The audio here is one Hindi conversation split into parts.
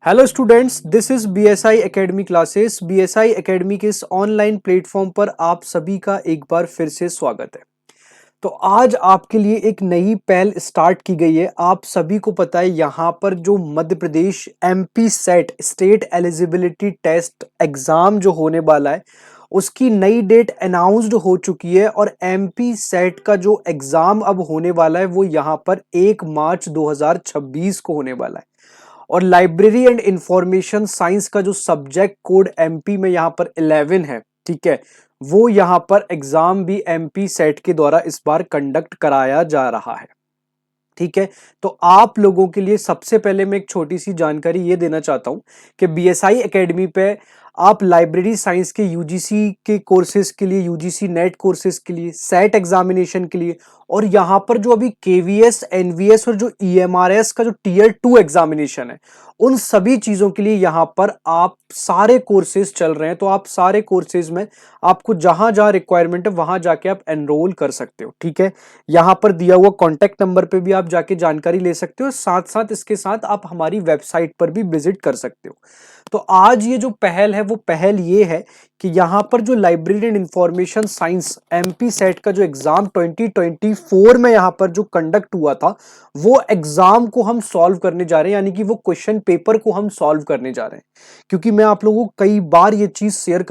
Hello students, this is BSI academy classes. BSI academy के इस ऑनलाइन प्लेटफॉर्म पर आप सभी का एक बार फिर से स्वागत है। तो आज आपके लिए एक नई पहल स्टार्ट की गई है। आप सभी को पता है यहाँ पर जो Madhya Pradesh MP SET state eligibility test exam जो होने वाला है उसकी नई डेट अनाउंस्ड हो चुकी है और एमपी सेट का जो एग्जाम अब होने वाला है वो यहाँ पर 1 मार्च 2026 को होने वाला है। और लाइब्रेरी एंड इंफॉर्मेशन साइंस का जो सब्जेक्ट कोड एमपी में यहाँ पर 11 है, ठीक है, वो यहाँ पर एग्जाम भी एमपी सेट के द्वारा इस बार कंडक्ट कराया जा रहा है। ठीक है, तो आप लोगों के लिए सबसे पहले मैं एक छोटी सी जानकारी ये देना चाहता हूं कि बीएसआई एकेडमी पे आप लाइब्रेरी साइंस के यूजीसी के कोर्सेज के लिए, यूजीसी नेट कोर्सेज के लिए, सेट एग्जामिनेशन के लिए, और यहाँ पर जो अभी केवीएस, एनवीएस और जो ईएमआरएस का जो टीयर 2 एग्जामिनेशन है उन सभी चीजों के लिए यहाँ पर आप सारे कोर्सेज चल रहे हैं। तो आप सारे कोर्सेज में आपको जहां जहां रिक्वायरमेंट है वहां जाके आप एनरोल कर सकते हो। ठीक है, यहां पर दिया हुआ कॉन्टेक्ट नंबर पे भी आप जाके जानकारी ले सकते हो, साथ साथ इसके साथ आप हमारी वेबसाइट पर भी विजिट कर सकते हो। तो आज ये जो पहल है वो पहल ये है कि यहाँ पर जो library and information science MP set का जो एग्जाम 2024 में यहाँ पर जो कंडक्ट हुआ था वो एग्जाम को हम सॉल्व करने जा रहे हैं, यानी कि वो क्वेश्चन पेपर को हम सॉल्व करने जा रहे हैं। क्योंकि मैं आप लोगों को कई बार ये चीज शेयर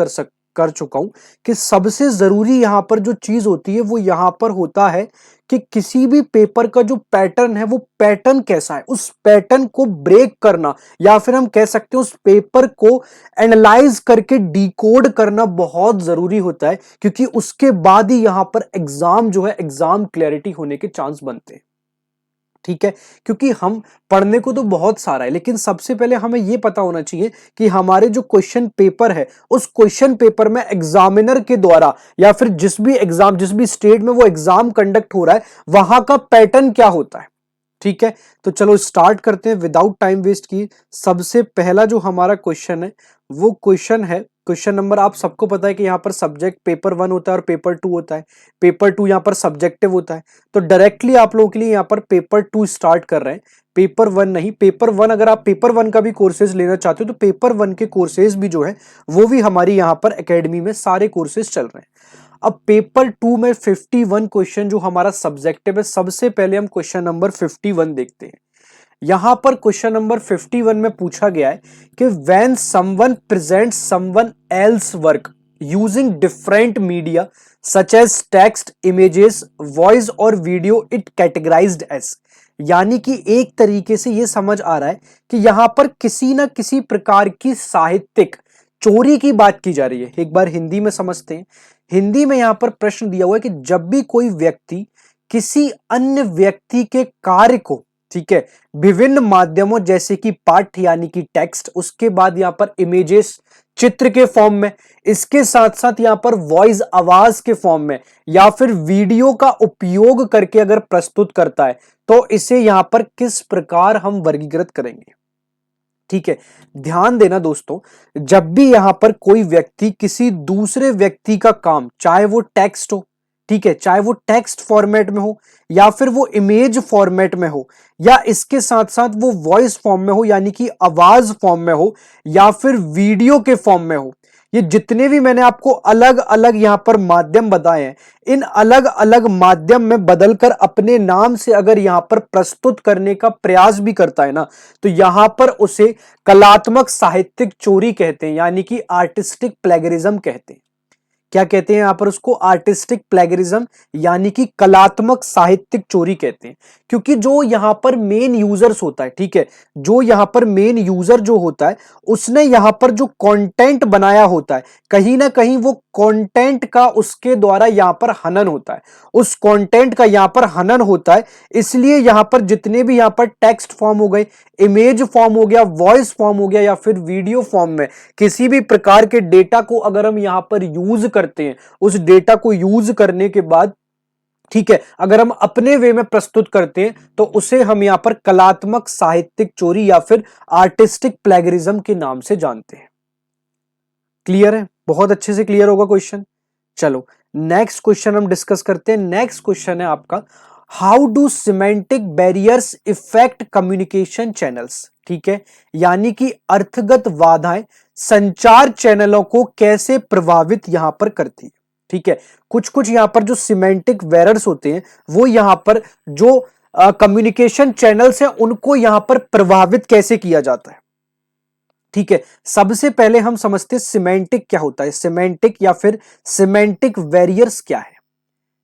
कर चुका हूं कि सबसे जरूरी यहां पर जो चीज होती है वो यहां पर होता है कि किसी भी पेपर का जो पैटर्न है वो पैटर्न कैसा है, उस पैटर्न को ब्रेक करना, या फिर हम कह सकते हैं उस पेपर को एनालाइज करके डिकोड करना बहुत जरूरी होता है, क्योंकि उसके बाद ही यहां पर एग्जाम जो है एग्जाम क्लैरिटी होने के चांस बनते हैं। ठीक है, क्योंकि हम पढ़ने को तो बहुत सारा है, लेकिन सबसे पहले हमें यह पता होना चाहिए कि हमारे जो क्वेश्चन पेपर है उस क्वेश्चन पेपर में एग्जामिनर के द्वारा या फिर जिस भी स्टेट में वो एग्जाम कंडक्ट हो रहा है वहां का पैटर्न क्या होता है। ठीक है, तो चलो स्टार्ट करते हैं विदाउट टाइम वेस्ट किए। सबसे पहला जो हमारा क्वेश्चन है वो क्वेश्चन है, क्वेश्चन नंबर आप सबको पता है कि यहां पर सब्जेक्ट पेपर 1 होता है और पेपर 2 होता है। पेपर 2 यहां पर सब्जेक्टिव होता है, तो डायरेक्टली आप लोगों के लिए यहां पर पेपर 2 स्टार्ट कर रहे हैं, पेपर 1 नहीं। पेपर 1 अगर आप पेपर 1 का भी कोर्सेज लेना चाहते हो तो पेपर 1 के कोर्सेज भी जो है वो भी हमारी यहां पर एकेडमी में सारे कोर्सेज चल रहे हैं। अब पेपर 2 में 51 क्वेश्चन जो हमारा सब्जेक्टिव है, सबसे पहले हम क्वेश्चन नंबर 51 देखते हैं। यहां पर क्वेश्चन नंबर 51 में पूछा गया है कि when someone presents someone else work using different media such as text, images, voice और वीडियो, इट कैटेगराइज्ड एज। यानी कि एक तरीके से यह समझ आ रहा है कि यहां पर किसी ना किसी प्रकार की साहित्यिक चोरी की बात की जा रही है। एक बार हिंदी में समझते हैं। हिंदी में यहां पर प्रश्न दिया हुआ है कि जब भी कोई व्यक्ति किसी अन्य व्यक्ति के कार्य को, ठीक है, विभिन्न माध्यमों जैसे कि पाठ यानी कि टेक्स्ट, उसके बाद यहां पर इमेजेस चित्र के फॉर्म में, इसके साथ साथ यहां पर वॉइस आवाज के फॉर्म में, या फिर वीडियो का उपयोग करके अगर प्रस्तुत करता है तो इसे यहां पर किस प्रकार हम वर्गीकृत करेंगे। ठीक है, ध्यान देना दोस्तों, जब भी यहां पर कोई व्यक्ति किसी दूसरे व्यक्ति का काम, चाहे वो टेक्स्ट हो, ठीक है, चाहे वो टेक्स्ट फॉर्मेट में हो या फिर वो इमेज फॉर्मेट में हो या इसके साथ साथ वो वॉइस फॉर्म में हो यानी कि आवाज फॉर्म में हो या फिर वीडियो के फॉर्म में हो, ये जितने भी मैंने आपको अलग अलग यहां पर माध्यम बताए हैं, इन अलग अलग माध्यम में बदलकर अपने नाम से अगर यहां पर प्रस्तुत करने का प्रयास भी करता है ना, तो यहां पर उसे कलात्मक साहित्यिक चोरी कहते हैं, यानी कि आर्टिस्टिक प्लेगरिज्म कहते हैं। क्या कहते हैं यहां पर उसको? आर्टिस्टिक प्लेगरिज्म यानी कि कलात्मक साहित्यिक चोरी कहते हैं। क्योंकि जो यहां पर मेन यूजर्स होता है, ठीक है, जो यहां पर मेन यूजर जो होता है उसने यहां पर जो कंटेंट बनाया होता है, कहीं ना कहीं वो कंटेंट का उसके द्वारा यहां पर हनन होता है, उस कंटेंट का यहां पर हनन होता है। इसलिए यहां पर जितने भी यहां पर टेक्स्ट फॉर्म हो गए, इमेज फॉर्म हो गया, वॉइस फॉर्म हो गया या फिर वीडियो फॉर्म में किसी भी प्रकार के डेटा को अगर हम यहां पर यूज करते हैं, उस डेटा को यूज करने के बाद, ठीक है, अगर हम अपने वे में प्रस्तुत करते हैं तो उसे हम यहां पर कलात्मक साहित्यिक चोरी या फिर आर्टिस्टिक प्लेगरिज्म के नाम से जानते हैं। क्लियर है? बहुत अच्छे से क्लियर होगा क्वेश्चन। चलो नेक्स्ट क्वेश्चन हम डिस्कस करते हैं। नेक्स्ट क्वेश्चन है आपका, how do semantic barriers effect communication channels. ठीक है, यानी कि अर्थगत बाधाएं संचार चैनलों को कैसे प्रभावित यहां पर करती है। ठीक है, कुछ कुछ यहां पर जो सिमेंटिक वेरर्स होते हैं वो यहां पर जो कम्युनिकेशन चैनल्स हैं उनको यहां पर प्रभावित कैसे किया जाता है। ठीक है, सबसे पहले हम समझते हैं सिमेंटिक क्या होता है, सिमेंटिक या फिर सिमेंटिक वेरियर्स क्या है।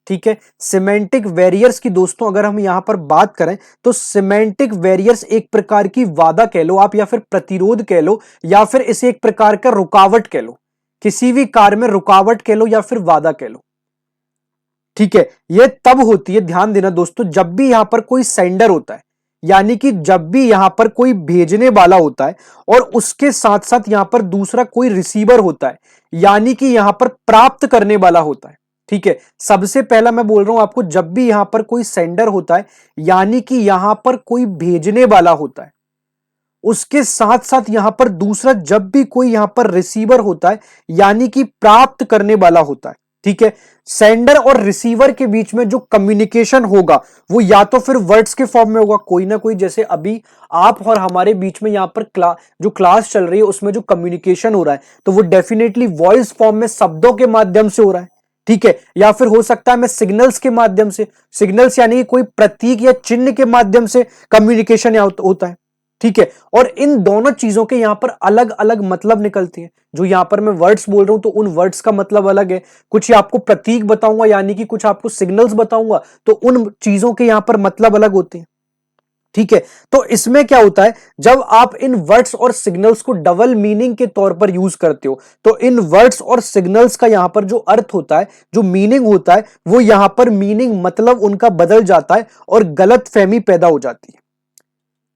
ठीक है, सिमेंटिक वेरियर्स की दोस्तों अगर हम यहां पर बात करें तो सिमेंटिक वेरियर्स एक प्रकार की बाधा कह लो आप, या फिर प्रतिरोध कह लो, या फिर इसे एक प्रकार का रुकावट कह लो, किसी भी कार्य में रुकावट कह लो या फिर बाधा कह लो। ठीक है, यह तब होती है, ध्यान देना दोस्तों, जब भी यहां पर कोई सेंडर होता है, यानी कि जब भी यहां पर कोई भेजने वाला होता है और उसके साथ साथ यहां पर दूसरा कोई रिसीवर होता है, यानी कि यहां पर प्राप्त करने वाला होता है। ठीक है, सबसे पहला मैं बोल रहा हूं आपको, जब भी यहां पर कोई सेंडर होता है यानी कि यहां पर कोई भेजने वाला होता है, उसके साथ साथ यहां पर दूसरा जब भी कोई यहां पर रिसीवर होता है यानी कि प्राप्त करने वाला होता है। ठीक है, सेंडर और रिसीवर के बीच में जो कम्युनिकेशन होगा वो या तो फिर वर्ड्स के फॉर्म में होगा, कोई ना कोई, जैसे अभी आप और हमारे बीच में यहां पर जो क्लास चल रही है उसमें जो कम्युनिकेशन हो रहा है तो वो डेफिनेटली वॉइस फॉर्म में शब्दों के माध्यम से हो रहा है। ठीक है, या फिर हो सकता है मैं सिग्नल्स के माध्यम से, सिग्नल्स यानी कि कोई प्रतीक या चिन्ह के माध्यम से कम्युनिकेशन होता है। ठीक है, और इन दोनों चीजों के यहां पर अलग अलग मतलब निकलते हैं। जो यहां पर मैं वर्ड्स बोल रहा हूं तो उन वर्ड्स का मतलब अलग है, कुछ आपको प्रतीक बताऊंगा यानी कि कुछ आपको सिग्नल्स बताऊंगा तो उन चीजों के यहां पर मतलब अलग होते हैं। ठीक है, तो इसमें क्या होता है, जब आप इन वर्ड्स और सिग्नल्स को डबल मीनिंग के तौर पर यूज करते हो तो इन वर्ड्स और सिग्नल्स का यहां पर जो अर्थ होता है, जो मीनिंग होता है, वो यहां पर मीनिंग मतलब उनका बदल जाता है और गलत फहमी पैदा हो जाती है।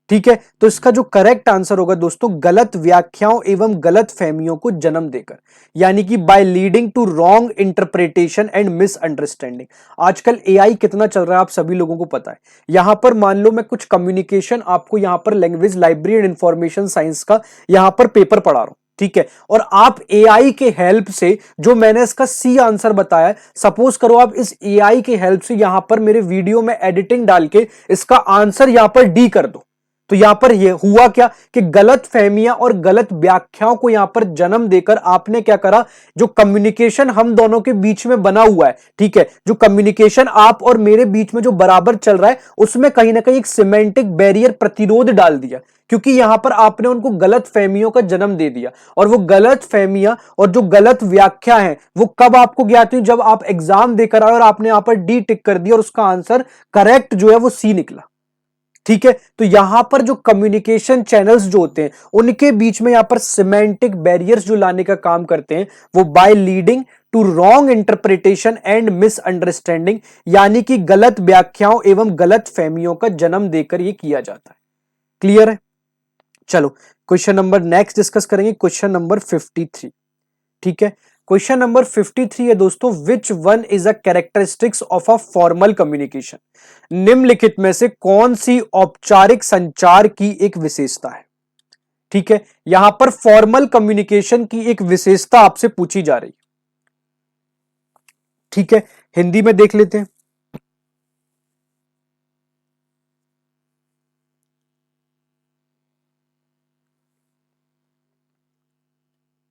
ठीक है, तो इसका जो करेक्ट आंसर होगा दोस्तों, गलत व्याख्याओं एवं गलत फहमियों को जन्म देकर, यानी कि by leading to wrong interpretation and misunderstanding. आजकल एआई कितना चल रहा है आप सभी लोगों को पता है। यहां पर मान लो मैं कुछ कम्युनिकेशन आपको यहां पर language library and information science का यहां पर पेपर पढ़ा रहा हूं, ठीक है, और आप एआई के हेल्प से जो मैंने इसका सी आंसर बताया, सपोज करो आप इस एआई के हेल्प से यहां पर मेरे वीडियो में एडिटिंग डाल के इसका आंसर यहां पर डी कर दो, तो यहां पर यह हुआ क्या कि गलत फहमियां और गलत व्याख्याओं को यहां पर जन्म देकर आपने क्या करा, जो कम्युनिकेशन हम दोनों के बीच में बना हुआ है, ठीक है, जो कम्युनिकेशन आप और मेरे बीच में जो बराबर चल रहा है उसमें कहीं ना कहीं एक सिमेंटिक बैरियर प्रतिरोध डाल दिया, क्योंकि यहां पर आपने उनको गलत फहमियों का जन्म दे दिया। और वो गलत फहमियां और जो गलत व्याख्या है वो कब आपको ज्ञात हुई, जब आप एग्जाम देकर आए और आपने यहां पर डी टिक कर दिया और उसका आंसर करेक्ट जो है वो सी निकला। ठीक है, तो यहां पर जो कम्युनिकेशन चैनल्स जो होते हैं उनके बीच में यहां पर सिमेंटिक बैरियर्स जो लाने का काम करते हैं वो by leading to wrong interpretation and misunderstanding, यानी कि गलत व्याख्याओं एवं गलत फहमियों का जन्म देकर यह किया जाता है। क्लियर है? चलो क्वेश्चन नंबर नेक्स्ट डिस्कस करेंगे, क्वेश्चन नंबर 53। ठीक है, क्वेश्चन नंबर 53 है दोस्तों, which one is a characteristics of a formal communication. निम्नलिखित में से कौन सी औपचारिक संचार की एक विशेषता है। ठीक है, यहां पर फॉर्मल कम्युनिकेशन की एक विशेषता आपसे पूछी जा रही है। ठीक है, हिंदी में देख लेते हैं।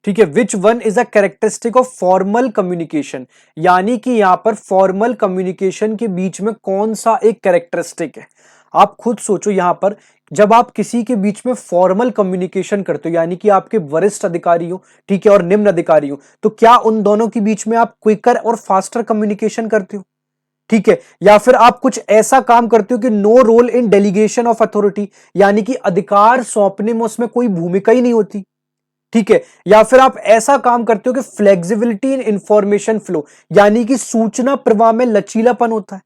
ठीक है, which one is a characteristic of formal communication, यानी कि यहां पर फॉर्मल कम्युनिकेशन के बीच में कौन सा एक कैरेक्टरिस्टिक है। आप खुद सोचो, यहां पर जब आप किसी के बीच में फॉर्मल कम्युनिकेशन करते हो यानी कि आपके वरिष्ठ अधिकारी हो, ठीक है, और निम्न अधिकारी हो, तो क्या उन दोनों के बीच में आप क्विकर और फास्टर कम्युनिकेशन करते हो। ठीक है, या फिर आप कुछ ऐसा काम करते हो कि no role in delegation of authority, यानी कि अधिकार सौंपने में उसमें कोई भूमिका ही नहीं होती। ठीक है, या फिर आप ऐसा काम करते हो कि फ्लेक्सिबिलिटी इन इंफॉर्मेशन फ्लो, यानी कि सूचना प्रवाह में लचीलापन होता है।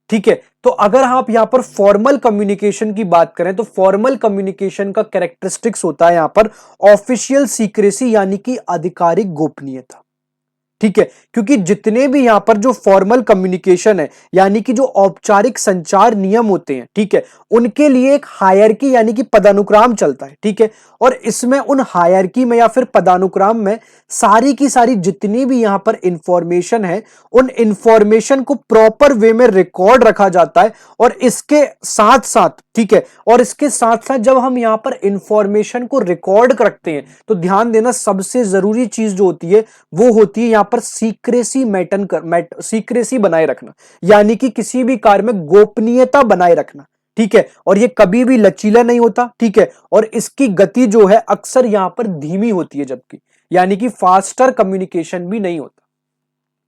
ठीक है, तो अगर आप यहां पर फॉर्मल कम्युनिकेशन की बात करें तो फॉर्मल कम्युनिकेशन का कैरेक्टरिस्टिक्स होता है यहां पर ऑफिशियल सीक्रेसी, यानी कि आधिकारिक गोपनीयता। ठीक है, क्योंकि जितने भी यहां पर जो फॉर्मल कम्युनिकेशन है यानी कि जो औपचारिक संचार नियम होते हैं, ठीक है, उनके लिए एक हायरकी यानी कि पदानुक्रम चलता है, ठीक है, और इसमें उन हायरकी में या फिर पदानुक्रम में सारी की सारी जितनी भी यहां पर इंफॉर्मेशन है उन इंफॉर्मेशन को प्रॉपर वे में रिकॉर्ड रखा जाता है। और इसके साथ साथ, ठीक है, और इसके साथ साथ जब हम यहां पर इंफॉर्मेशन को रिकॉर्ड रखते हैं तो ध्यान देना सबसे जरूरी चीज जो होती है वो होती है यहां पर सीक्रेसी बनाए रखना, यानी कि किसी भी कार्य में गोपनीयता बनाए रखना, ठीक है, और ये कभी भी लचीला नहीं होता, ठीक है, और इसकी गति जो है अक्सर यहां पर धीमी होती है, जबकि यानी कि फास्टर कम्युनिकेशन भी नहीं होता।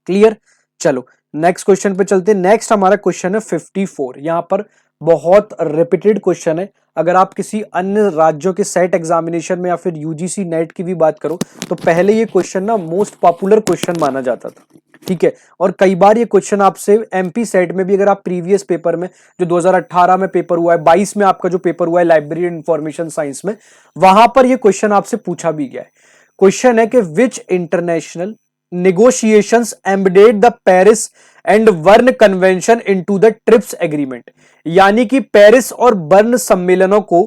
क्लियर? चलो नेक्स्ट क्वेश्चन पे चलते हैं। नेक्स्ट हमारा क्वेश्चन है 54। यहां पर बहुत रिपीटेड क्वेश्चन है। अगर आप किसी अन्य राज्यों के सेट एग्जामिनेशन में या फिर यूजीसी नेट की भी बात करो तो पहले ये क्वेश्चन ना मोस्ट पॉपुलर क्वेश्चन माना जाता था, ठीक है, और कई बार ये क्वेश्चन आपसे एमपी सेट में भी, अगर आप प्रीवियस पेपर में जो 2018 में पेपर हुआ है, 22 में आपका जो पेपर हुआ है लाइब्रेरी इंफॉर्मेशन साइंस में, वहां पर ये क्वेश्चन आपसे पूछा भी गया है। क्वेश्चन है कि विच international negotiations embedded the Paris and Bern Convention into the trips agreement, यानी कि पेरिस और बर्न सम्मेलनों को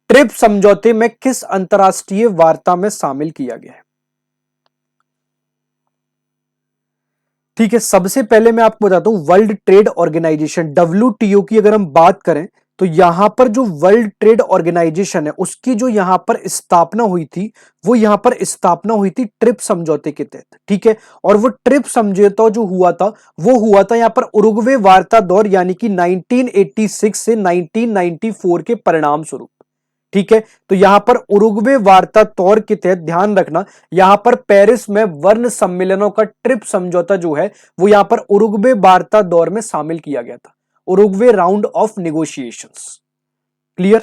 ट्रिप्स समझौते में किस अंतरराष्ट्रीय वार्ता में शामिल किया गया है। ठीक है, सबसे पहले मैं आपको बताता हूं वर्ल्ड ट्रेड ऑर्गेनाइजेशन WTO की अगर हम बात करें तो यहां पर जो वर्ल्ड ट्रेड ऑर्गेनाइजेशन है उसकी जो यहां पर स्थापना हुई थी वो यहां पर स्थापना हुई थी ट्रिप्स समझौते के तहत, ठीक है, और वो ट्रिप्स समझौता जो हुआ था वो हुआ था यहां पर उरुग्वे वार्ता दौर यानी कि 1986 से 1994 के परिणाम स्वरूप, ठीक है, तो यहां पर उरुग्वे वार्ता दौर के तहत ध्यान रखना यहां पर पेरिस में वर्ण सम्मेलनों का ट्रिप्स समझौता जो है वो यहां पर उरुग्वे वार्ता दौर में शामिल किया गया था, Uruguay round of negotiations. Clear?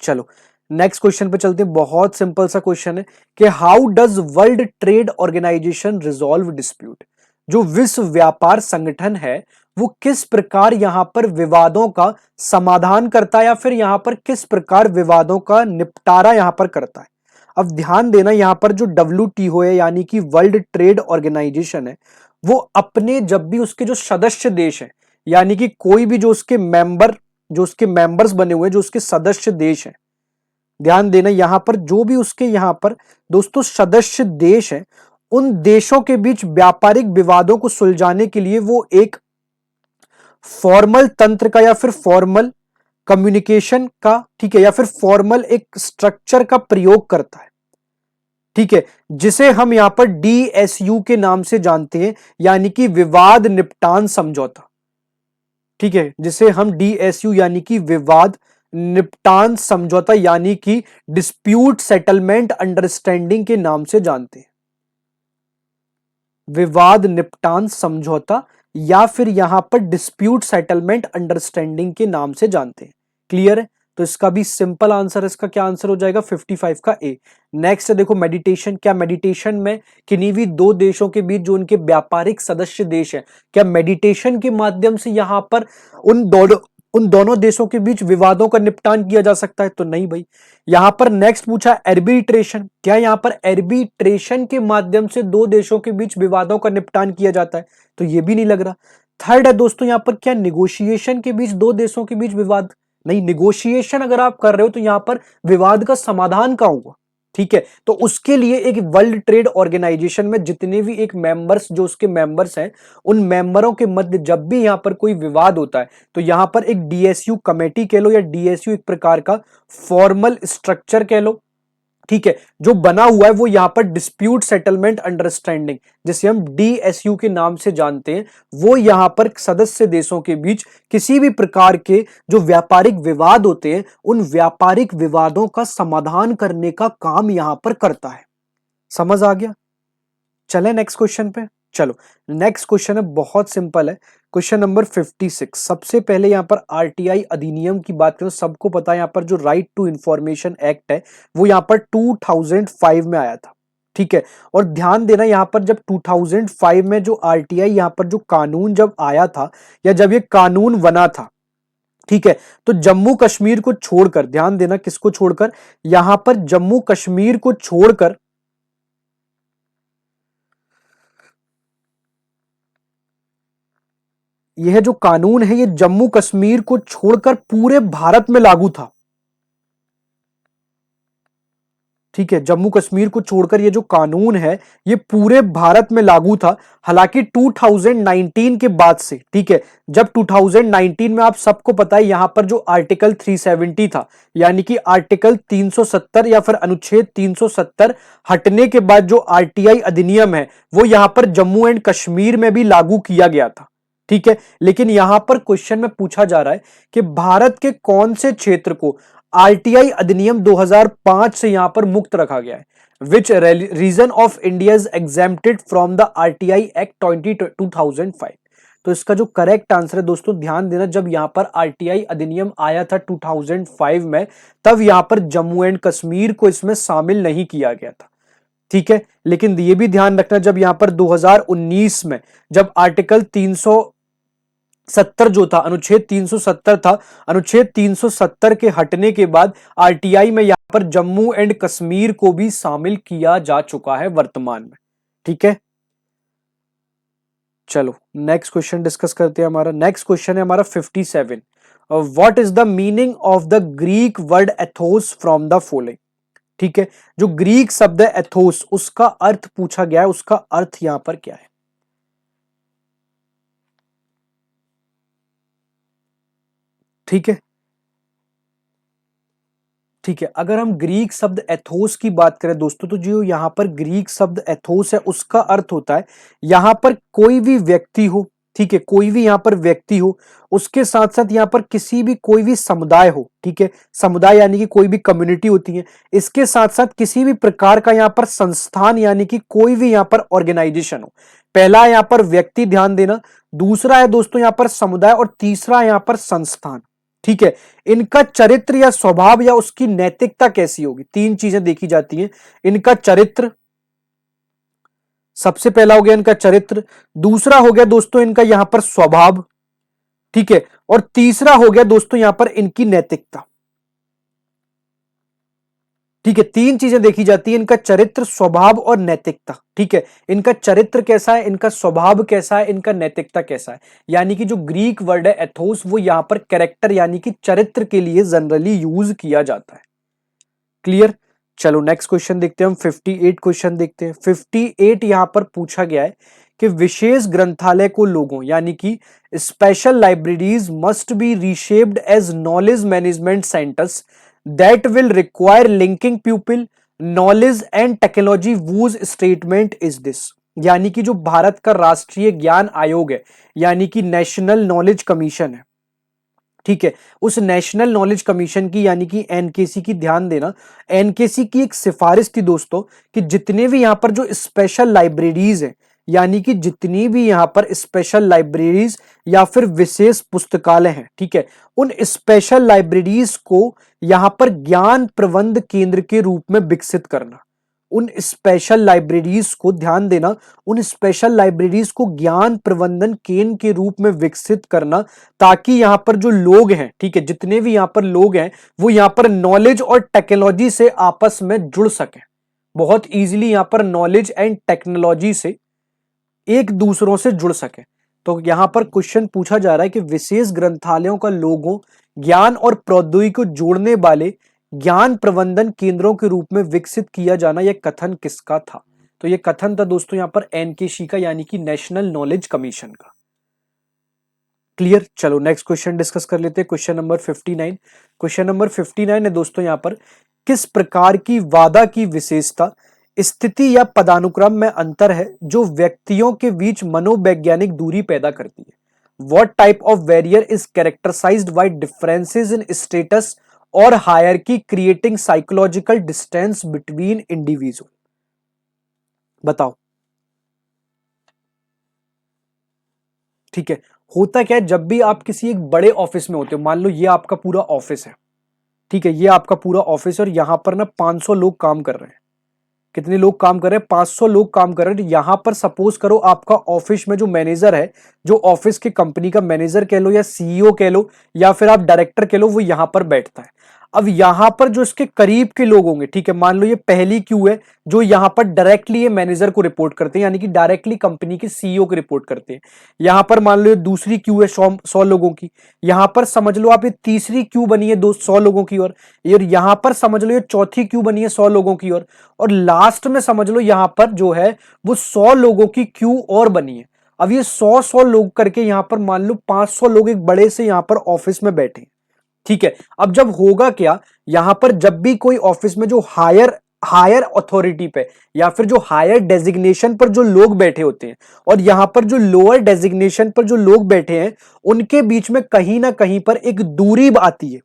चलो नेक्स्ट क्वेश्चन पे चलते हैं। बहुत सिंपल सा क्वेश्चन है कि how does World Trade Organization resolve dispute, जो विश्व व्यापार संगठन है वो किस प्रकार यहां पर विवादों का समाधान करता है या फिर यहां पर किस प्रकार विवादों का निपटारा यहां पर करता है। अब ध्यान देना यहां पर जो WTO है यानी कि वर्ल्ड ट्रेड ऑर्गेनाइजेशन है वो अपने जब भी उसके जो सदस्य देश है यानी कि कोई भी जो उसके मेंबर्स बने हुए जो उसके सदस्य देश हैं, ध्यान देना यहां पर जो भी उसके यहां पर दोस्तों सदस्य देश हैं उन देशों के बीच व्यापारिक विवादों को सुलझाने के लिए वो एक फॉर्मल तंत्र का या फिर फॉर्मल कम्युनिकेशन का, ठीक है, या फिर फॉर्मल एक स्ट्रक्चर का प्रयोग करता है, ठीक है, जिसे हम यहां पर DSU के नाम से जानते हैं यानी कि विवाद निपटान समझौता, ठीक है, जिसे हम DSU यानी कि विवाद निपटान समझौता यानी कि डिस्प्यूट सेटलमेंट अंडरस्टैंडिंग के नाम से जानते हैं। विवाद निपटान समझौता या फिर यहां पर डिस्प्यूट सेटलमेंट अंडरस्टैंडिंग के नाम से जानते हैं। क्लियर है? तो इसका भी सिंपल आंसर, इसका क्या आंसर हो जाएगा 55 का ए। नेक्स्ट देखो मेडिटेशन। क्या मेडिटेशन में किन्हीं भी दो देशों के बीच जो उनके व्यापारिक सदस्य देश है क्या मेडिटेशन के माध्यम से यहां पर उन दोनों देशों के बीच विवादों का निपटान किया जा सकता है? तो नहीं भाई। यहां पर नेक्स्ट पूछा आर्बिट्रेशन। क्या यहां पर आर्बिट्रेशन के माध्यम से दो देशों के बीच विवादों का निपटान किया जाता है? तो यह भी नहीं लग रहा। थर्ड है दोस्तों यहां पर क्या निगोशिएशन के बीच दो देशों के बीच विवाद? नहीं, निगोशिएशन अगर आप कर रहे हो तो यहां पर विवाद का समाधान कहां हुआ? ठीक है, तो उसके लिए एक वर्ल्ड ट्रेड ऑर्गेनाइजेशन में जितने भी एक मेंबर्स जो उसके मेंबर्स हैं उन मेंबरों के मध्य जब भी यहां पर कोई विवाद होता है तो यहां पर एक DSU कमेटी कह लो या DSU एक प्रकार का फॉर्मल स्ट्रक्चर कह लो, ठीक है, जो बना हुआ है वो यहां पर डिस्प्यूट सेटलमेंट अंडरस्टैंडिंग जिसे हम DSU के नाम से जानते हैं, वो यहां पर सदस्य देशों के बीच किसी भी प्रकार के जो व्यापारिक विवाद होते हैं उन व्यापारिक विवादों का समाधान करने का काम यहां पर करता है। समझ आ गया? चले नेक्स्ट क्वेश्चन पे। चलो नेक्स्ट क्वेश्चन है, बहुत सिंपल है, क्वेश्चन नंबर 56। सबसे पहले यहां पर RTI अधिनियम की बात करें, सबको पता है यहां पर जो राइट टू इंफॉर्मेशन एक्ट है वो यहां पर 2005 में आया था, ठीक है, और ध्यान देना यहां पर जब 2005 में जो RTI यहां पर जो कानून जब आया था या जब ये कानून बना था, ठीक है, तो जम्मू कश्मीर को छोड़कर, ध्यान देना किसको छोड़कर, यहां पर जम्मू कश्मीर को छोड़कर यह जो कानून है ये जम्मू कश्मीर को छोड़कर पूरे भारत में लागू था। ठीक है, जम्मू कश्मीर को छोड़कर ये जो कानून है ये पूरे भारत में लागू था। हालांकि 2019 के बाद से, ठीक है, जब 2019 में आप सबको पता है यहां पर जो आर्टिकल 370 था, यानी कि आर्टिकल 370 या फिर अनुच्छेद 370 हटने के बाद जो आरटीआई अधिनियम है वो यहां पर जम्मू एंड कश्मीर में भी लागू किया गया था। ठीक है, लेकिन यहां पर क्वेश्चन में पूछा जा रहा है कि भारत के कौन से क्षेत्र को आरटीआई अधिनियम 2005 से यहां पर मुक्त रखा गया है। Which region of India is exempted from the RTI act 2005। तो इसका जो करेक्ट आंसर है दोस्तों, ध्यान देना, जब यहां पर आरटीआई अधिनियम आया था 2005 में, तब यहां पर जम्मू एंड कश्मीर को इसमें शामिल नहीं किया गया था। ठीक है, लेकिन ये भी ध्यान रखना, जब यहां पर 2019 में जब आर्टिकल 370 जो था, अनुच्छेद 370 था, अनुच्छेद 370 के हटने के बाद आरटीआई में यहां पर जम्मू एंड कश्मीर को भी शामिल किया जा चुका है वर्तमान में। ठीक है, चलो नेक्स्ट क्वेश्चन डिस्कस करते हैं। हमारा नेक्स्ट क्वेश्चन है हमारा 57। What is the meaning of the Greek word Athos from the following. ठीक है, जो ग्रीक शब्द है एथोस, उसका अर्थ पूछा गया है, उसका अर्थ यहां पर क्या है। ठीक है, ठीक है, अगर हम ग्रीक शब्द एथोस की बात करें दोस्तों, तो जो यहां पर ग्रीक शब्द एथोस है उसका अर्थ होता है यहां पर कोई भी व्यक्ति हो। ठीक है, कोई भी यहां पर व्यक्ति हो, उसके साथ साथ यहां पर किसी भी कोई भी समुदाय हो। ठीक है, समुदाय यानी कि कोई भी कम्युनिटी होती है, इसके साथ साथ किसी भी प्रकार का यहां पर संस्थान यानी कि कोई भी यहां पर ऑर्गेनाइजेशन हो। पहला यहां पर व्यक्ति, ध्यान देना, दूसरा है दोस्तों यहां पर समुदाय, और तीसरा यहां पर संस्थान। ठीक है, इनका चरित्र या स्वभाव या उसकी नैतिकता कैसी होगी, तीन चीजें देखी जाती हैं। इनका चरित्र, सबसे पहला हो गया इनका चरित्र, दूसरा हो गया दोस्तों इनका यहां पर स्वभाव, ठीक है, और तीसरा हो गया दोस्तों यहां पर इनकी नैतिकता। ठीक है, तीन चीजें देखी जाती है, इनका चरित्र, स्वभाव और नैतिकता। ठीक है, इनका चरित्र कैसा है, इनका स्वभाव कैसा है, इनका नैतिकता कैसा है। यानी कि जो ग्रीक वर्ड है एथोस, वो यहां पर कैरेक्टर यानी कि चरित्र के लिए जनरली यूज किया जाता है। क्लियर, चलो नेक्स्ट क्वेश्चन देखते हैं हम। 58 क्वेश्चन देखते हैं। 58 यहां पर पूछा गया है कि विशेष ग्रंथालय को लोगों यानी कि special libraries must be reshaped as knowledge management centres that will require linking people knowledge and technology whose statement is this. यानी कि जो भारत का राष्ट्रीय ज्ञान आयोग है, यानी कि नेशनल नॉलेज कमीशन है, ठीक है, उस नेशनल नॉलेज कमीशन की यानी कि एनकेसी की, ध्यान देना, एनकेसी की एक सिफारिश थी दोस्तों कि जितने भी यहां पर जो स्पेशल लाइब्रेरीज हैं, यानी कि जितनी भी यहां पर स्पेशल लाइब्रेरीज या फिर विशेष पुस्तकालय हैं, ठीक है, उन स्पेशल लाइब्रेरीज को यहां पर ज्ञान प्रबंध केंद्र के रूप में विकसित करना। उन स्पेशल लाइब्रेरीज को, ध्यान देना, उन स्पेशल लाइब्रेरीज को ज्ञान प्रबंधन केंद्र के रूप में विकसित करना, ताकि यहां पर जो लोग हैं, ठीक है, जितने भी यहां पर लोग हैं, वो यहां पर नॉलेज और टेक्नोलॉजी से आपस में जुड़ सकें, बहुत इजीली यहां पर नॉलेज एंड टेक्नोलॉजी से एक दूसरों से जुड़ सके। तो यहां पर क्वेश्चन पूछा जा रहा है कि विशेष ग्रंथालयों का लोगों, ज्ञान और प्रौद्योगिकी को जोड़ने वाले ज्ञान प्रबंधन केंद्रों के रूप में विकसित किया जाना, यह कथन किसका था। तो यह कथन था दोस्तों यहां पर एनकेसी का, यानी कि नेशनल नॉलेज कमीशन का। क्लियर, चलो नेक्स्ट क्वेश्चन डिस्कस कर लेते हैं। Question number 59। क्वेश्चन नंबर 59 है दोस्तों यहां पर, किस प्रकार की वादा की विशेषता, स्थिति या पदानुक्रम में अंतर है जो व्यक्तियों के बीच मनोवैज्ञानिक दूरी पैदा करती है। What type of barrier is characterized by differences in status or hierarchy creating psychological distance between individual? बताओ। ठीक है, होता क्या है, जब भी आप किसी एक बड़े ऑफिस में होते हो, मान लो ये आपका पूरा ऑफिस है, ठीक है, ये आपका पूरा ऑफिस है और यहां पर ना 500 लोग काम कर रहे हैं। कितने लोग काम कर रहे हैं, 500 लोग काम कर रहे हैं। यहां पर सपोज करो आपका ऑफिस में जो मैनेजर है, जो ऑफिस की कंपनी का मैनेजर कह लो या सीईओ कह लो या फिर आप डायरेक्टर कह लो, वो यहां पर बैठता है। अब यहां पर जो इसके करीब के लोग होंगे, ठीक है, मान लो ये पहली क्यू है जो यहां पर डायरेक्टली ये मैनेजर को रिपोर्ट करते हैं, यानी कि डायरेक्टली कंपनी के सीईओ को रिपोर्ट करते हैं। यहां पर मान लो ये दूसरी क्यू है 100 लोगों की। यहां पर समझ लो आप ये तीसरी क्यू बनी है 100 लोगों की, और यहां पर समझ लो ये चौथी क्यू बनी है 100 लोगों की, और लास्ट में समझ लो यहां पर जो है वो 100 लोगों की क्यू और बनी है। अब ये 100 लोग करके यहां पर मान लो 500 लोग एक बड़े से यहां पर ऑफिस में बैठे, ठीक है। अब जब होगा क्या, यहां पर जब भी कोई ऑफिस में जो हायर हायर अथॉरिटी पे या फिर जो हायर डेजिग्नेशन पर जो लोग बैठे होते हैं और यहां पर जो लोअर डेजिग्नेशन पर जो लोग बैठे हैं, उनके बीच में कहीं ना कहीं पर एक दूरी आती है,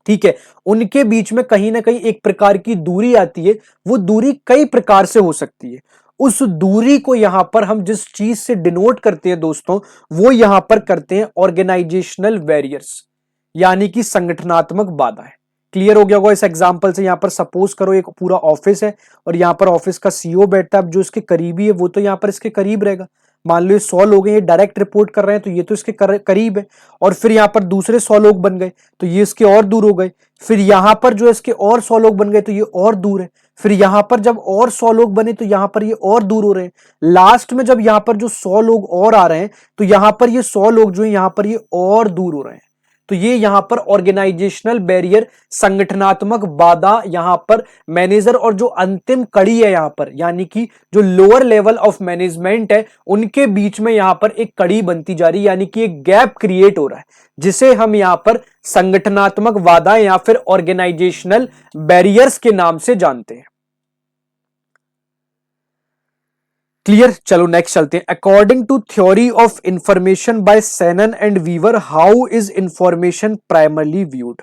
ठीक है। उनके बीच में कहीं ना कहीं एक प्रकार की दूरी आती है। वो दूरी कई प्रकार से हो सकती है। उस दूरी को यहां पर हम जिस चीज से डिनोट करते हैं दोस्तों, वो यहां पर करते हैं ऑर्गेनाइजेशनल बैरियर्स, यानी कि संगठनात्मक बाधाएं। क्लियर हो गया होगा इस एग्जांपल से। यहां पर सपोज करो एक पूरा ऑफिस है और यहां पर ऑफिस का सीईओ बैठता है। अब जो इसके करीबी है वो तो यहां पर इसके करीब रहेगा। मान लो ये 100 लोग हैं, ये डायरेक्ट रिपोर्ट कर रहे हैं, तो ये तो इसके करीब है। और फिर यहां पर दूसरे 100 लोग बन गए तो ये इसके और दूर हो गए। फिर यहां पर जो इसके और 100 लोग बन गए तो ये और दूर है। फिर यहां पर जब और 100 लोग बने तो यहां पर ये और दूर हो रहे हैं। लास्ट में जब यहां पर जो 100 लोग और आ रहे हैं तो यहां पर ये 100 लोग जो है यहां पर ये और दूर हो रहे हैं। तो ये यहां पर ऑर्गेनाइजेशनल बैरियर, संगठनात्मक बाधा, यहां पर मैनेजर और जो अंतिम कड़ी है यहां पर, यानी कि जो लोअर लेवल ऑफ मैनेजमेंट है, उनके बीच में यहां पर एक कड़ी बनती जा रही है, यानी कि एक गैप क्रिएट हो रहा है, जिसे हम यहां पर संगठनात्मक बाधा या फिर ऑर्गेनाइजेशनल बैरियर्स के नाम से जानते हैं। क्लियर। चलो नेक्स्ट चलते हैं। According to theory of information by Shannon and Weaver, how is information primarily viewed.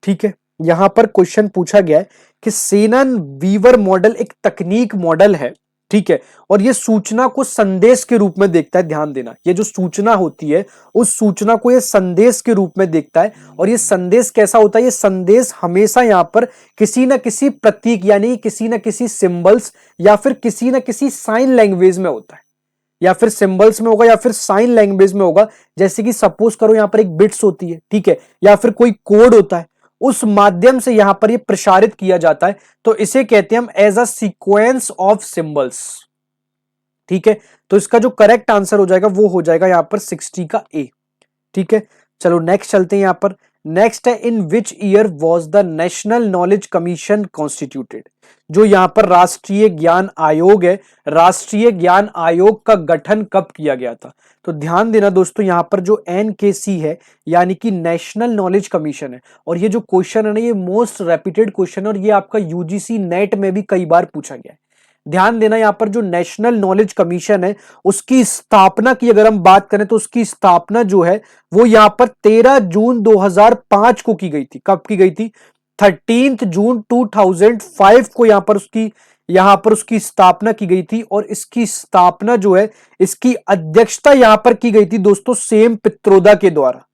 ठीक है, यहां पर क्वेश्चन पूछा गया है कि सेनन वीवर मॉडल एक तकनीक मॉडल है, ठीक है, और यह सूचना को संदेश के रूप में देखता है। ध्यान देना, यह जो सूचना होती है उस सूचना को यह संदेश के रूप में देखता है। और यह संदेश कैसा होता है, यह संदेश हमेशा यहां पर किसी ना किसी प्रतीक यानी किसी ना किसी सिंबल्स या फिर किसी ना किसी साइन लैंग्वेज में होता है, या फिर सिंबल्स में होगा या फिर साइन लैंग्वेज में होगा। जैसे कि सपोज करो यहां पर एक बिट्स होती है, ठीक है, या फिर कोई कोड होता है, उस माध्यम से यहां पर ये प्रसारित किया जाता है। तो इसे कहते हैं हम as a sequence of symbols, ठीक है। तो इसका जो करेक्ट आंसर हो जाएगा वो हो जाएगा यहां पर 60 का ए, ठीक है। चलो नेक्स्ट चलते हैं। यहां पर नेक्स्ट है, in which year was the national knowledge commission constituted. जो यहां पर राष्ट्रीय ज्ञान आयोग है, राष्ट्रीय ज्ञान आयोग का गठन कब किया गया था। तो ध्यान देना दोस्तों, यहां पर जो एनकेसी है यानी कि नेशनल नॉलेज कमीशन है, और ये जो क्वेश्चन है ना, ये मोस्ट रेपिटेड क्वेश्चन है और ये आपका यूजीसी नेट में भी कई बार पूछा गया है। ध्यान देना, यहां पर जो नेशनल नॉलेज कमीशन है उसकी स्थापना की अगर हम बात करें तो उसकी स्थापना जो है वो यहां पर 13 जून 2005 को की गई थी। कब की गई थी? 13 जून 2005 को यहां पर उसकी स्थापना की गई थी। और इसकी स्थापना जो है, इसकी अध्यक्षता यहां पर की गई थी दोस्तों सेम पित्रोदा के द्वारा।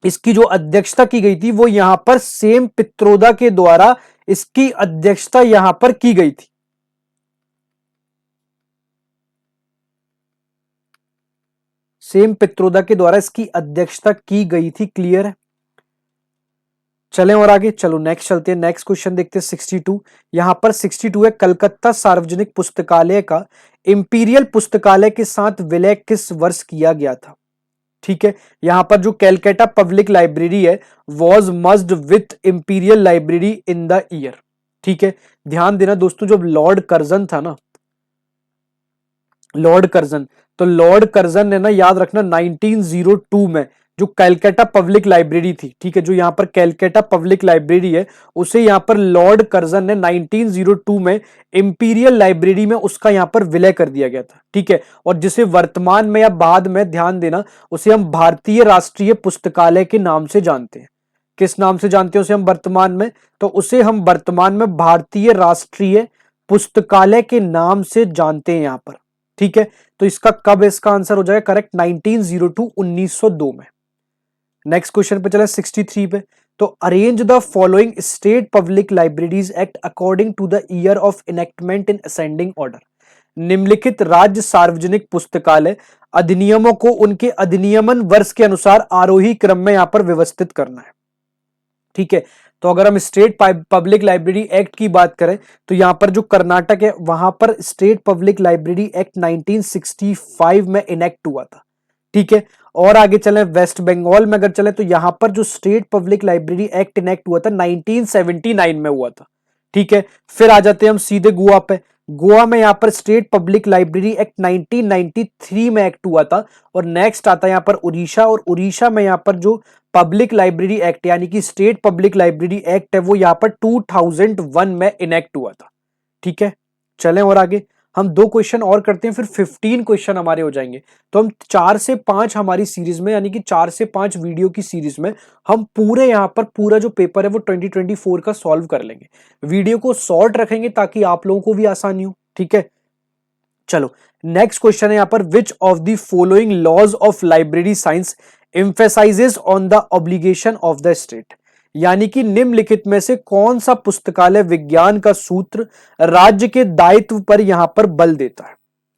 इसकी जो अध्यक्षता की गई थी वो यहां पर सेम पित्रोदा के द्वारा इसकी अध्यक्षता यहां पर की गई थी। सेम पित्रोदा के द्वारा इसकी अध्यक्षता की गई थी। क्लियर है। चलें और आगे। चलो नेक्स्ट चलते हैं, नेक्स्ट क्वेश्चन देखते हैं 62। यहां पर 62 है, कलकत्ता सार्वजनिक पुस्तकालय का इंपीरियल पुस्तकालय के साथ विलय किस वर्ष किया गया था। ठीक है, यहां पर जो कैलकाटा पब्लिक लाइब्रेरी है was merged with imperial library in the year. ठीक है, ध्यान देना दोस्तों, जब लॉर्ड कर्जन था ना, लॉर्ड कर्जन, तो लॉर्ड कर्जन ने ना, याद रखना, 1902 में जो कैलकाटा पब्लिक लाइब्रेरी थी, ठीक है, जो यहां पर कैलकाटा पब्लिक लाइब्रेरी है उसे यहां पर लॉर्ड कर्जन ने 1902 में इंपीरियल लाइब्रेरी में उसका यहां पर विलय कर दिया गया था। ठीक है, और जिसे वर्तमान में या बाद में, ध्यान देना, उसे हम भारतीय राष्ट्रीय पुस्तकालय के नाम से जानते हैं। किस नाम से जानते हैं उसे हम वर्तमान में? तो उसे हम वर्तमान में भारतीय राष्ट्रीय पुस्तकालय के नाम से जानते हैं यहां पर। ठीक है, तो इसका कब इसका आंसर हो जाएगा करेक्ट? 1902, 1902 में। नेक्स्ट क्वेश्चन पे चला 63 पे। तो arrange the following state public libraries act according to the year of enactment in ascending order. निम्नलिखित राज्य सार्वजनिक पुस्तकालय अधिनियमों को उनके अधिनियमन वर्ष के अनुसार आरोही क्रम में यहां पर व्यवस्थित करना है। ठीक है, तो अगर हम स्टेट पब्लिक लाइब्रेरी एक्ट की बात करें तो यहां पर जो कर्नाटक है वहां पर स्टेट पब्लिक लाइब्रेरी एक्ट 1965 में इनेक्ट हुआ था। ठीक है, और आगे चले वेस्ट बंगाल में अगर चले तो यहां पर जो state public library act enact हुआ था 1979 में हुआ था। ठीक है, फिर आ जाते हैं हम सीधे गोवा पे। गोवा में यहां पर स्टेट पब्लिक लाइब्रेरी एक्ट 1993 में एक्ट हुआ था। और नेक्स्ट आता है यहां पर उड़ीसा, और उड़ीसा में यहां पर जो पब्लिक लाइब्रेरी एक्ट यानी कि स्टेट पब्लिक लाइब्रेरी एक्ट है वो यहां पर 2001 में इनेक्ट हुआ था। ठीक है, चलें और आगे हम 2 क्वेश्चन और करते हैं, फिर 15 क्वेश्चन हमारे हो जाएंगे। तो हम 4 से 5 हमारी सीरीज में यानी कि 4 से 5 वीडियो की सीरीज में हम पूरे यहां पर पूरा जो पेपर है वो 2024 का सॉल्व कर लेंगे। वीडियो को शॉर्ट रखेंगे ताकि आप लोगों को भी आसानी हो। ठीक है, चलो नेक्स्ट क्वेश्चन है यहां पर, which of the following laws of library science emphasises on the obligation of the state, यानी कि निम्नलिखित में से कौन सा पुस्तकालय विज्ञान का सूत्र राज्य के दायित्व पर यहां पर बल देता है।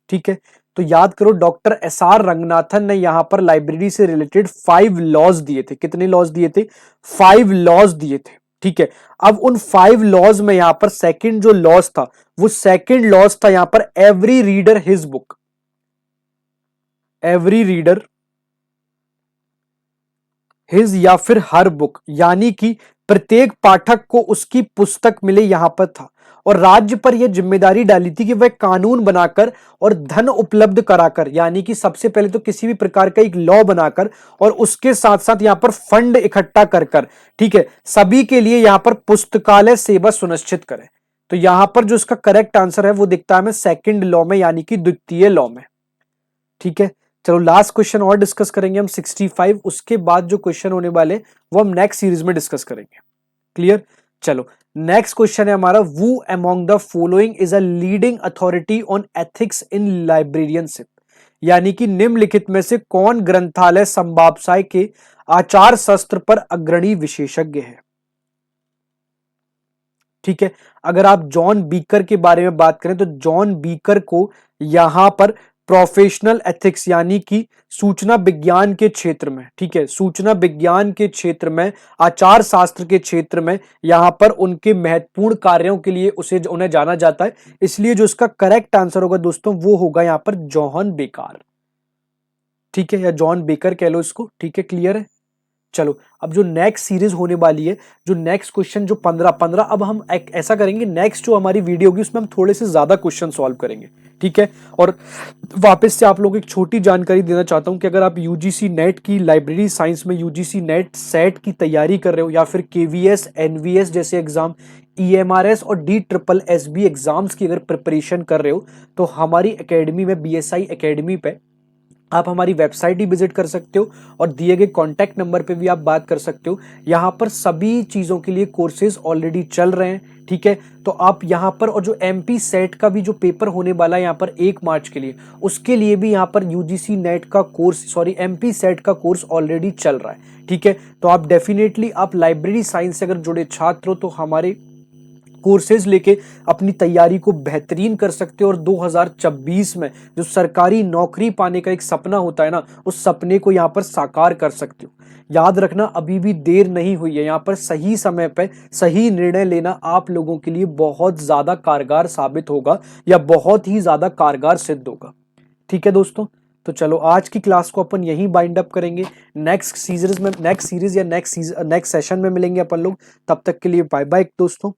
ठीक है, तो याद करो डॉक्टर SR रंगनाथन ने यहां पर लाइब्रेरी से रिलेटेड 5 लॉज दिए थे। कितने लॉज दिए थे? 5 लॉज दिए थे। ठीक है, अब उन 5 लॉज में यहां पर सेकंड जो लॉज था वो सेकंड लॉज था यहां पर every reader his book, every reader his या फिर हर बुक, यानी कि प्रत्येक पाठक को उसकी पुस्तक मिले यहां पर था। और राज्य पर यह जिम्मेदारी डाली थी कि वह कानून बनाकर और धन उपलब्ध कराकर, यानी कि सबसे पहले तो किसी भी प्रकार का एक लॉ बनाकर और उसके साथ साथ यहां पर फंड इकट्ठा कर ठीक है, सभी के लिए यहां पर पुस्तकालय सेवा सुनिश्चित करें। तो यहां पर जो इसका करेक्ट आंसर है वो दिखता है हमें सेकंड लॉ में, यानी कि द्वितीय लॉ में। ठीक है, चलो लास्ट क्वेश्चन और डिस्कस करेंगे हम 65, उसके बाद जो क्वेश्चन होने वाले वो हम नेक्स्ट सीरीज में डिस्कस करेंगे। क्लियर? चलो नेक्स्ट क्वेश्चन है हमारा, who among the following is a leading authority on ethics in librarianship, यानी कि निम्नलिखित में से कौन ग्रंथालय संवादसाय के आचार शास्त्र पर अग्रणी विशेषज्ञ है। ठीक है, अगर आप जॉन बीकर के बारे में बात करें तो जॉन बीकर को यहां पर प्रोफेशनल एथिक्स यानी कि सूचना विज्ञान के क्षेत्र में, ठीक है, सूचना विज्ञान के क्षेत्र में, आचार शास्त्र के क्षेत्र में यहां पर उनके महत्वपूर्ण कार्यों के लिए उन्हें जाना जाता है। इसलिए जो इसका करेक्ट आंसर होगा दोस्तों वो होगा यहां पर जॉन बेकर। ठीक है, या जॉन बेकर कह लो इसको। ठीक है, क्लियर है? चलो अब जो नेक्स्ट सीरीज होने वाली है, जो नेक्स्ट क्वेश्चन जो 15 अब हम ऐसा करेंगे, नेक्स्ट जो हमारी वीडियो होगी उसमें हम थोड़े से ज्यादा क्वेश्चन सॉल्व करेंगे। ठीक है, और वापस से आप लोगों को एक छोटी जानकारी देना चाहता हूं कि अगर आप यूजीसी नेट की लाइब्रेरी साइंस में यूजीसी नेट सेट की तैयारी कर रहे हो या फिर केवीएस एनवीएस जैसे एग्जाम, ईएमआरएस और DSSB एग्जाम्स की अगर प्रिपरेशन कर रहे हो तो हमारी एकेडमी में BSI एकेडमी पे आप हमारी वेबसाइट ही विजिट कर सकते हो और दिए गए कॉन्टैक्ट नंबर पे भी आप बात कर सकते हो। यहाँ पर सभी चीज़ों के लिए कोर्सेज ऑलरेडी चल रहे हैं। ठीक है, तो आप यहाँ पर, और जो MP सेट का भी जो पेपर होने वाला है यहाँ पर 1 मार्च के लिए, उसके लिए भी यहाँ पर UGC नेट का कोर्स, MP सेट का कोर्स ऑलरेडी चल रहा है। ठीक है, तो आप डेफिनेटली आप लाइब्रेरी साइंस से अगर जुड़े छात्र हो तो हमारे कोर्सेज लेके अपनी तैयारी को बेहतरीन कर सकते हो और 2026 में जो सरकारी नौकरी पाने का एक सपना होता है ना, उस सपने को यहाँ पर साकार कर सकते हो। याद रखना अभी भी देर नहीं हुई है, यहाँ पर सही समय पे सही निर्णय लेना आप लोगों के लिए बहुत ज्यादा कारगर साबित होगा या बहुत ही ज्यादा कारगर सिद्ध होगा। ठीक है दोस्तों, तो चलो आज की क्लास को अपन यहीं बाइंड अप करेंगे। नेक्स्ट सीरीज या नेक्स्ट सेशन में मिलेंगे अपन लोग। तब तक के लिए बाय बाय दोस्तों।